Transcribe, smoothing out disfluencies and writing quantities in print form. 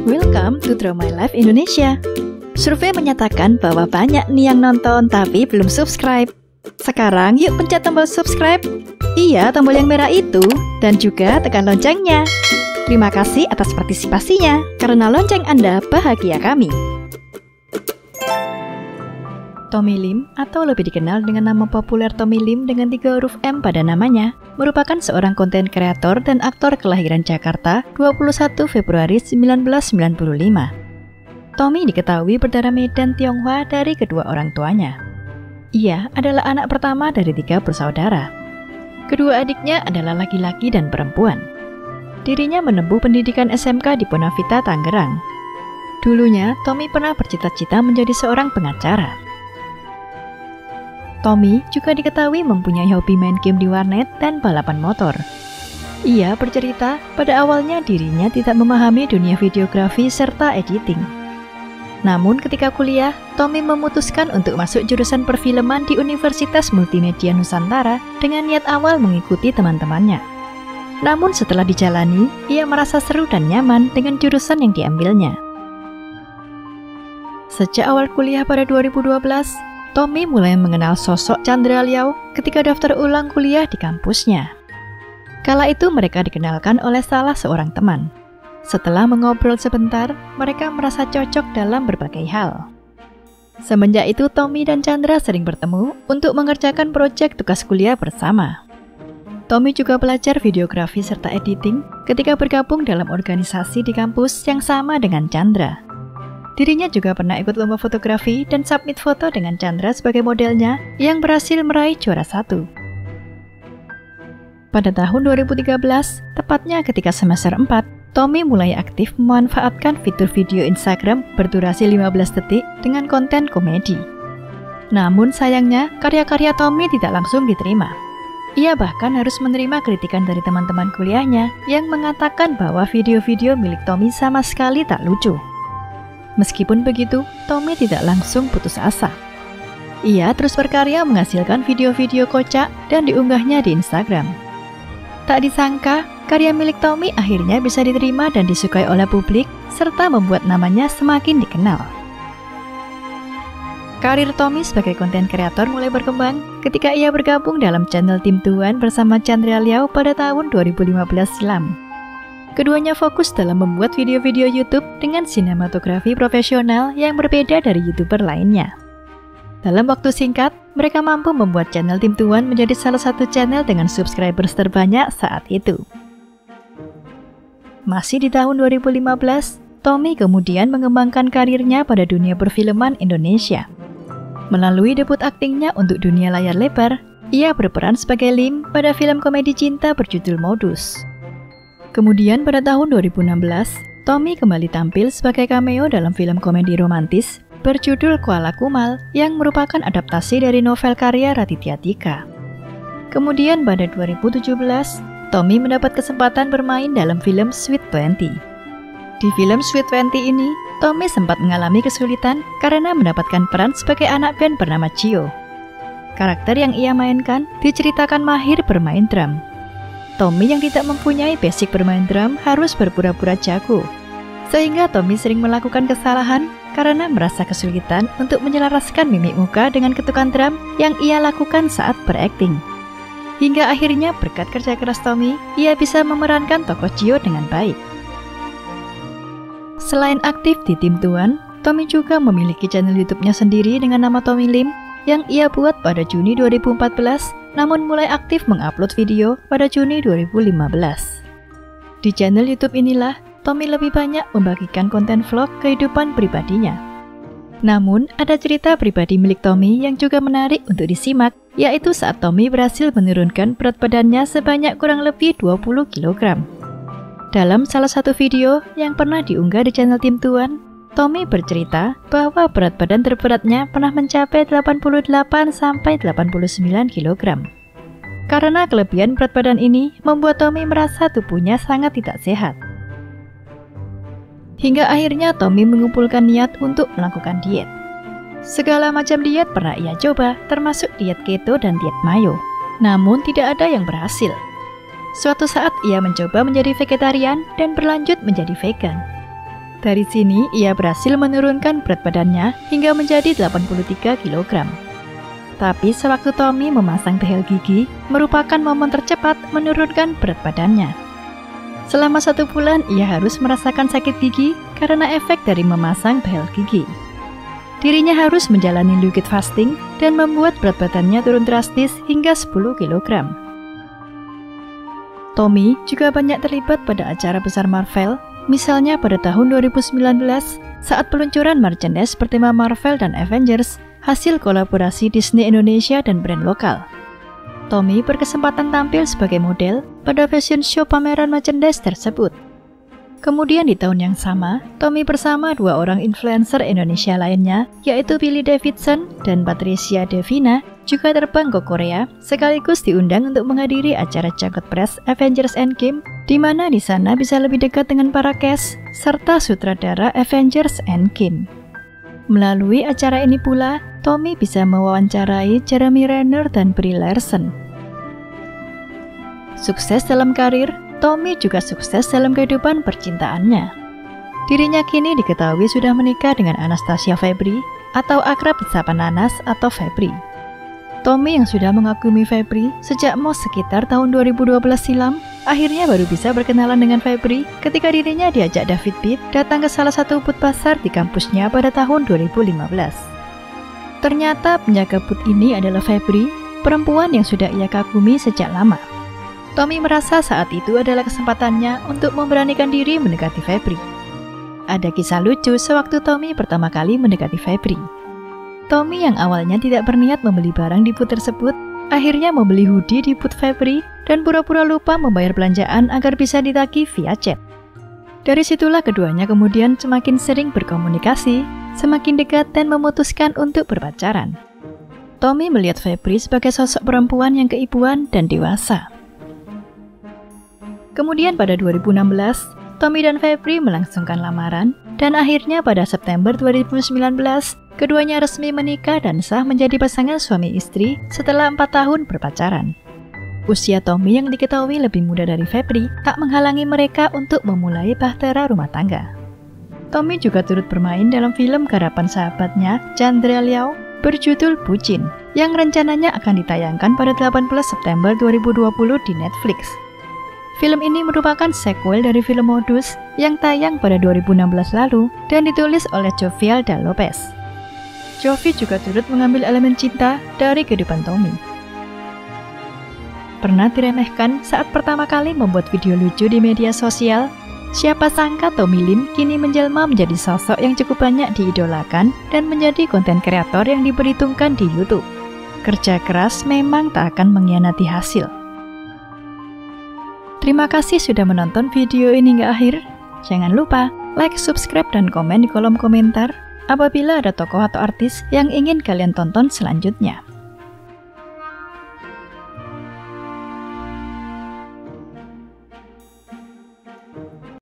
Welcome to Draw My Life Indonesia. Survei menyatakan bahwa banyak nih yang nonton tapi belum subscribe. Sekarang yuk pencet tombol subscribe. Iya, tombol yang merah itu. Dan juga tekan loncengnya. Terima kasih atas partisipasinya. Karena lonceng Anda bahagia kami. Tommy Lim, atau lebih dikenal dengan nama populer Tommy Lim dengan 3 huruf M pada namanya, merupakan seorang konten kreator dan aktor kelahiran Jakarta 21 Februari 1995. Tommy diketahui berdarah Medan Tionghoa dari kedua orang tuanya. Ia adalah anak pertama dari 3 bersaudara. Kedua adiknya adalah laki-laki dan perempuan. Dirinya menempuh pendidikan SMK di Bonavita, Tangerang. Dulunya, Tommy pernah bercita-cita menjadi seorang pengacara. Tommy juga diketahui mempunyai hobi main game di warnet dan balapan motor. Ia bercerita pada awalnya dirinya tidak memahami dunia videografi serta editing. Namun ketika kuliah, Tommy memutuskan untuk masuk jurusan perfilman di Universitas Multimedia Nusantara dengan niat awal mengikuti teman-temannya. Namun setelah dijalani, ia merasa seru dan nyaman dengan jurusan yang diambilnya. Sejak awal kuliah pada 2012, Tommy mulai mengenal sosok Chandra Liao ketika daftar ulang kuliah di kampusnya. Kala itu mereka dikenalkan oleh salah seorang teman. Setelah mengobrol sebentar, mereka merasa cocok dalam berbagai hal. Semenjak itu Tommy dan Chandra sering bertemu untuk mengerjakan proyek tugas kuliah bersama. Tommy juga belajar videografi serta editing ketika bergabung dalam organisasi di kampus yang sama dengan Chandra. Dirinya juga pernah ikut lomba fotografi dan submit foto dengan Chandra sebagai modelnya yang berhasil meraih juara 1. Pada tahun 2013, tepatnya ketika semester 4, Tommy mulai aktif memanfaatkan fitur video Instagram berdurasi 15 detik dengan konten komedi. Namun sayangnya, karya-karya Tommy tidak langsung diterima. Ia bahkan harus menerima kritikan dari teman-teman kuliahnya yang mengatakan bahwa video-video milik Tommy sama sekali tak lucu. Meskipun begitu, Tommy tidak langsung putus asa. Ia terus berkarya menghasilkan video-video kocak dan diunggahnya di Instagram. Tak disangka, karya milik Tommy akhirnya bisa diterima dan disukai oleh publik, serta membuat namanya semakin dikenal. Karir Tommy sebagai konten kreator mulai berkembang ketika ia bergabung dalam channel Tim Tuan bersama Chandra Liao pada tahun 2015 silam. Keduanya fokus dalam membuat video-video YouTube dengan sinematografi profesional yang berbeda dari YouTuber lainnya. Dalam waktu singkat, mereka mampu membuat channel Tim Tuan menjadi salah satu channel dengan subscribers terbanyak saat itu. Masih di tahun 2015, Tommy kemudian mengembangkan karirnya pada dunia perfilman Indonesia. Melalui debut aktingnya untuk dunia layar lebar, ia berperan sebagai Lim pada film komedi cinta berjudul Modus. Kemudian pada tahun 2016, Tommy kembali tampil sebagai cameo dalam film komedi romantis berjudul Kuala Kumal yang merupakan adaptasi dari novel karya Raditya Dika. Kemudian pada 2017, Tommy mendapat kesempatan bermain dalam film Sweet 20. Di film Sweet 20 ini, Tommy sempat mengalami kesulitan karena mendapatkan peran sebagai anak band bernama Gio. Karakter yang ia mainkan diceritakan mahir bermain drum. Tommy yang tidak mempunyai basic bermain drum harus berpura-pura jago. Sehingga Tommy sering melakukan kesalahan karena merasa kesulitan untuk menyelaraskan mimik muka dengan ketukan drum yang ia lakukan saat berakting. Hingga akhirnya berkat kerja keras Tommy, ia bisa memerankan tokoh Gio dengan baik. Selain aktif di Tim Tuan, Tommy juga memiliki channel YouTube-nya sendiri dengan nama Tommy Lim yang ia buat pada Juni 2014, namun mulai aktif mengupload video pada Juni 2015. Di channel YouTube inilah, Tommy lebih banyak membagikan konten vlog kehidupan pribadinya. Namun, ada cerita pribadi milik Tommy yang juga menarik untuk disimak, yaitu saat Tommy berhasil menurunkan berat badannya sebanyak kurang lebih 20 kg. Dalam salah satu video yang pernah diunggah di channel Tim Tuan, Tommy bercerita bahwa berat badan terberatnya pernah mencapai 88–89 kg. Karena kelebihan berat badan ini membuat Tommy merasa tubuhnya sangat tidak sehat. Hingga akhirnya Tommy mengumpulkan niat untuk melakukan diet. Segala macam diet pernah ia coba, termasuk diet keto dan diet mayo. Namun tidak ada yang berhasil. Suatu saat ia mencoba menjadi vegetarian dan berlanjut menjadi vegan. Dari sini, ia berhasil menurunkan berat badannya hingga menjadi 83 kg. Tapi sewaktu Tommy memasang behel gigi, merupakan momen tercepat menurunkan berat badannya. Selama 1 bulan, ia harus merasakan sakit gigi karena efek dari memasang behel gigi. Dirinya harus menjalani liquid fasting dan membuat berat badannya turun drastis hingga 10 kg. Tommy juga banyak terlibat pada acara besar Marvel, misalnya pada tahun 2019 saat peluncuran merchandise bertema Marvel dan Avengers, hasil kolaborasi Disney Indonesia dan brand lokal. Tommy berkesempatan tampil sebagai model pada fashion show pameran merchandise tersebut. Kemudian di tahun yang sama, Tommy bersama 2 orang influencer Indonesia lainnya, yaitu Billy Davidson dan Patricia Devina, juga terbang ke Korea, sekaligus diundang untuk menghadiri acara Jangkut Press Avengers Endgame, di mana di sana bisa lebih dekat dengan para cast serta sutradara Avengers Endgame. Melalui acara ini pula, Tommy bisa mewawancarai Jeremy Renner dan Brie Larson. Sukses dalam karir, Tommy juga sukses dalam kehidupan percintaannya. Dirinya kini diketahui sudah menikah dengan Anastasia Febri atau akrab sapa Nanas atau Febri. Tommy yang sudah mengagumi Febri sejak MOS sekitar tahun 2012 silam, akhirnya baru bisa berkenalan dengan Febri ketika dirinya diajak David Pitt datang ke salah satu booth pasar di kampusnya pada tahun 2015. Ternyata penjaga booth ini adalah Febri, perempuan yang sudah ia kagumi sejak lama. Tommy merasa saat itu adalah kesempatannya untuk memberanikan diri mendekati Febri. Ada kisah lucu sewaktu Tommy pertama kali mendekati Febri. Tommy yang awalnya tidak berniat membeli barang di booth tersebut, akhirnya membeli hoodie di booth Febri dan pura-pura lupa membayar belanjaan agar bisa ditagih via chat. Dari situlah keduanya kemudian semakin sering berkomunikasi, semakin dekat dan memutuskan untuk berpacaran. Tommy melihat Febri sebagai sosok perempuan yang keibuan dan dewasa. Kemudian pada 2016, Tommy dan Febri melangsungkan lamaran, dan akhirnya pada September 2019, keduanya resmi menikah dan sah menjadi pasangan suami istri setelah 4 tahun berpacaran. Usia Tommy yang diketahui lebih muda dari Febri tak menghalangi mereka untuk memulai bahtera rumah tangga. Tommy juga turut bermain dalam film garapan sahabatnya, Chandra Liao, berjudul Bucin, yang rencananya akan ditayangkan pada 18 September 2020 di Netflix. Film ini merupakan sequel dari film Modus yang tayang pada 2016 lalu dan ditulis oleh Jovialda Lopez. Jovi juga turut mengambil elemen cinta dari kehidupan Tommy. Pernah diremehkan saat pertama kali membuat video lucu di media sosial, siapa sangka Tommy Lim kini menjelma menjadi sosok yang cukup banyak diidolakan dan menjadi konten kreator yang diperhitungkan di YouTube. Kerja keras memang tak akan mengkhianati hasil. Terima kasih sudah menonton video ini hingga akhir. Jangan lupa like, subscribe, dan komen di kolom komentar apabila ada tokoh atau artis yang ingin kalian tonton selanjutnya.